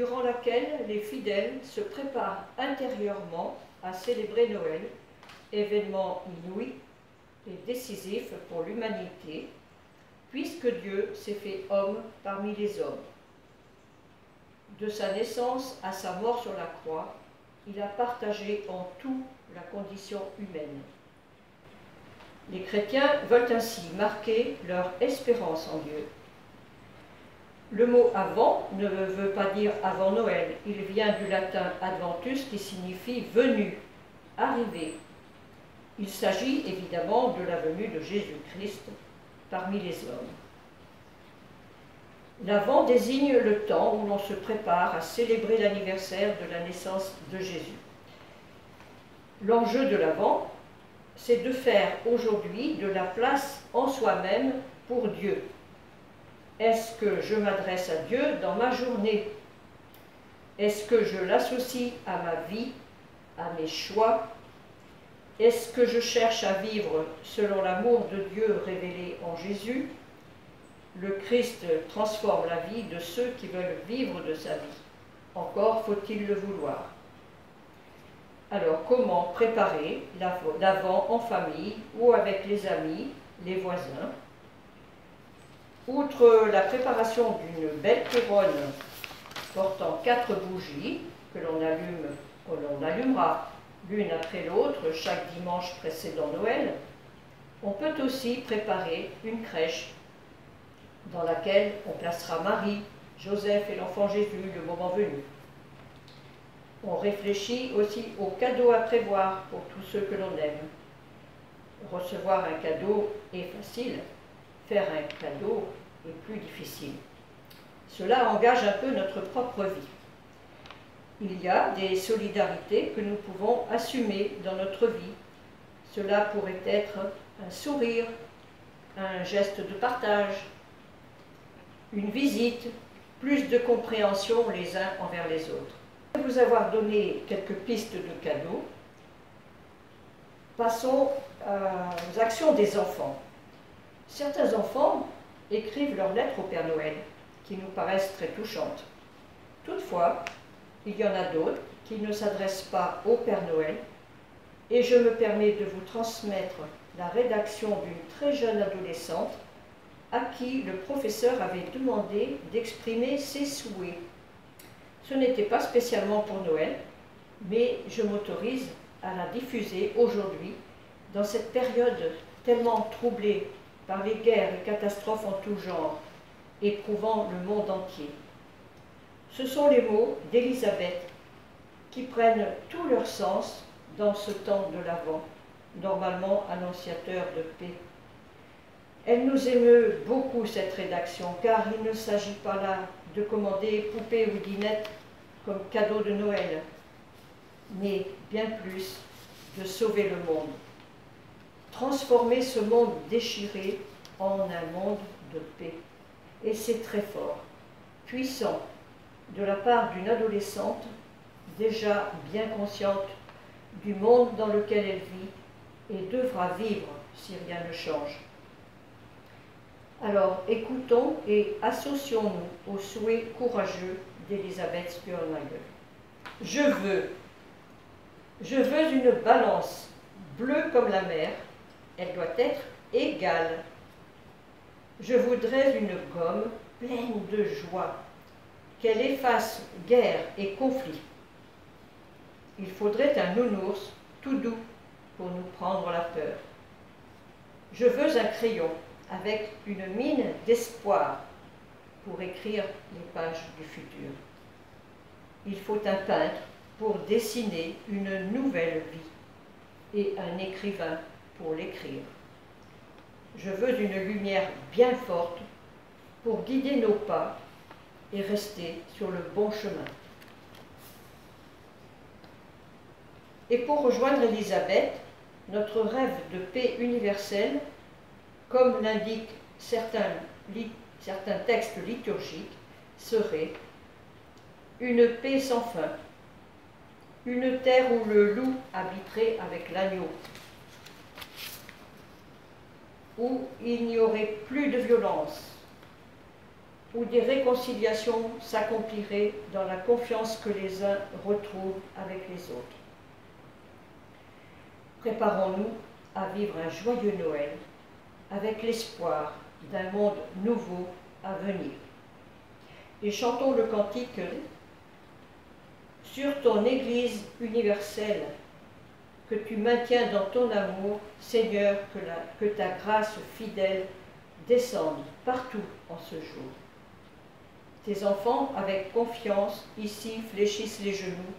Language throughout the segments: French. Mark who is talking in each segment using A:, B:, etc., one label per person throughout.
A: durant laquelle les fidèles se préparent intérieurement à célébrer Noël, événement inouï et décisif pour l'humanité, puisque Dieu s'est fait homme parmi les hommes. De sa naissance à sa mort sur la croix, il a partagé en tout la condition humaine. Les chrétiens veulent ainsi marquer leur espérance en Dieu. Le mot « avant » ne veut pas dire « avant Noël », il vient du latin « adventus » qui signifie « venu »,« arrivé ». Il s'agit évidemment de la venue de Jésus-Christ parmi les hommes. L'Avent désigne le temps où l'on se prépare à célébrer l'anniversaire de la naissance de Jésus. L'enjeu de l'Avent, c'est de faire aujourd'hui de la place en soi-même pour Dieu. Est-ce que je m'adresse à Dieu dans ma journée? Est-ce que je l'associe à ma vie, à mes choix? Est-ce que je cherche à vivre selon l'amour de Dieu révélé en Jésus? Le Christ transforme la vie de ceux qui veulent vivre de sa vie. Encore faut-il le vouloir. Alors, comment préparer l'Avent en famille ou avec les amis, les voisins? Outre la préparation d'une belle couronne portant 4 bougies que l'on allumera l'une après l'autre chaque dimanche précédant Noël, on peut aussi préparer une crèche dans laquelle on placera Marie, Joseph et l'enfant Jésus le moment venu. On réfléchit aussi aux cadeaux à prévoir pour tous ceux que l'on aime. Recevoir un cadeau est facile, faire un cadeau est plus difficile. Cela engage un peu notre propre vie. Il y a des solidarités que nous pouvons assumer dans notre vie. Cela pourrait être un sourire, un geste de partage, une visite, plus de compréhension les uns envers les autres. Après vous avoir donné quelques pistes de cadeaux, passons aux actions des enfants. Certains enfants écrivent leurs lettres au Père Noël, qui nous paraissent très touchantes. Toutefois, il y en a d'autres qui ne s'adressent pas au Père Noël, et je me permets de vous transmettre la rédaction d'une très jeune adolescente à qui le professeur avait demandé d'exprimer ses souhaits. Ce n'était pas spécialement pour Noël, mais je m'autorise à la diffuser aujourd'hui, dans cette période tellement troublée par les guerres et catastrophes en tout genre, éprouvant le monde entier. Ce sont les mots d'Élisabeth qui prennent tout leur sens dans ce temps de l'Avent, normalement annonciateur de paix. Elle nous émeut beaucoup cette rédaction, car il ne s'agit pas là de commander poupées ou dinettes comme cadeau de Noël, mais bien plus de sauver le monde. Transformer ce monde déchiré en un monde de paix. Et c'est très fort, puissant, de la part d'une adolescente déjà bien consciente du monde dans lequel elle vit et devra vivre si rien ne change. Alors écoutons et associons-nous aux souhaits courageux d'Elisabeth Stürmayer. Je veux une balance bleue comme la mer, elle doit être égale. Je voudrais une gomme pleine de joie, qu'elle efface guerre et conflit. Il faudrait un nounours tout doux pour nous prendre la peur. Je veux un crayon avec une mine d'espoir pour écrire les pages du futur. Il faut un peintre pour dessiner une nouvelle vie et un écrivain pour l'écrire. Je veux une lumière bien forte pour guider nos pas et rester sur le bon chemin. Et pour rejoindre Élisabeth, notre rêve de paix universelle, comme l'indiquent certains textes liturgiques, serait une paix sans fin, une terre où le loup habiterait avec l'agneau, où il n'y aurait plus de violence, où des réconciliations s'accompliraient dans la confiance que les uns retrouvent avec les autres. Préparons-nous à vivre un joyeux Noël avec l'espoir d'un monde nouveau à venir. Et chantons le cantique « Sur ton Église universelle, que tu maintiens dans ton amour, Seigneur, que ta grâce fidèle descende partout en ce jour. » Tes enfants, avec confiance, ici fléchissent les genoux.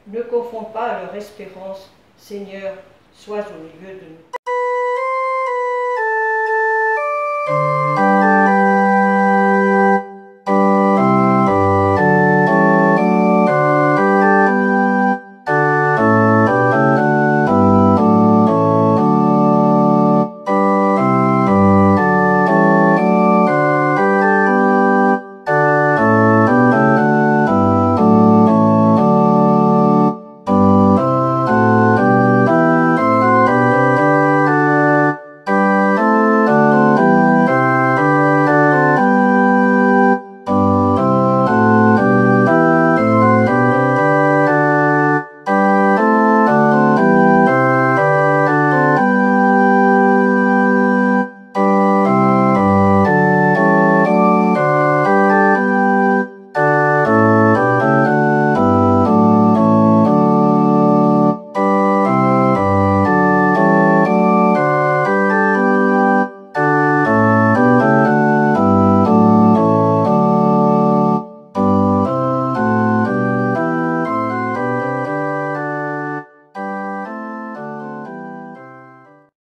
A: Ne confonds pas leur espérance, Seigneur, sois au milieu de nous.